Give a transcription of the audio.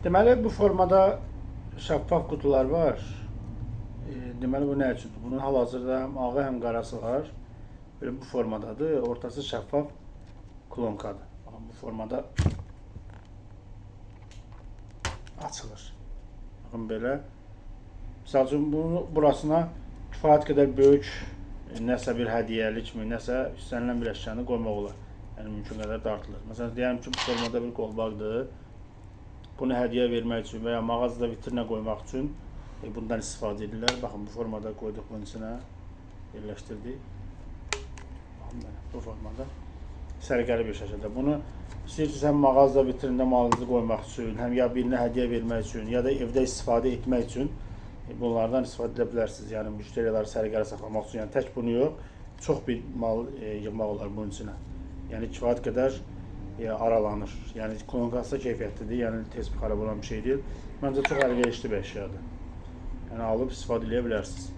Deməli, bu formada şəffaf qutular var. Deməli, bu nə üçündür? Bunun hal-hazırda həm ağı, həm qarası var. Belə bu formadadır. Ortası şəffaf klonkadır. Baxın, bu formada açılır. Baxın, belə. Misal üçün, bunu burasına kifayət qədər böyük nəsə bir hədiyyəlikmi, nəsə istənilən bir əşyanı qoymaq olar. Yəni, mümkün qədər dartılır. Məsələn, deyəm ki, bu formada bir qolbaqdır. Bunu hədiyyə vermək üçün və ya mağazada vitrinə qoymaq üçün bundan istifadə edirlər. Baxın, bu formada qoyduq bunun içinə, yerləşdirdik. Baxın, bu formada sərgəli bir şəkildə. Bunu istəyirsiniz həm mağazada vitrində malınızı qoymaq üçün, həm ya birinə hədiyyə vermək üçün, ya da evdə istifadə etmək üçün bunlardan istifadə edə bilərsiniz. Yəni, müştəriləri sərgəli saxlamaq üçün. Yəni, tək bunu yox, çox bir mal yığmaq olar bunun içinə. Yəni, kifayət qədər aralanır. Yəni, klonkası da keyfiyyətlidir, yəni tez xarab olan bir şey deyil. Məncə, çox əlverişli bir əşyadır. Yəni, alıb istifadə edə bilərsiniz.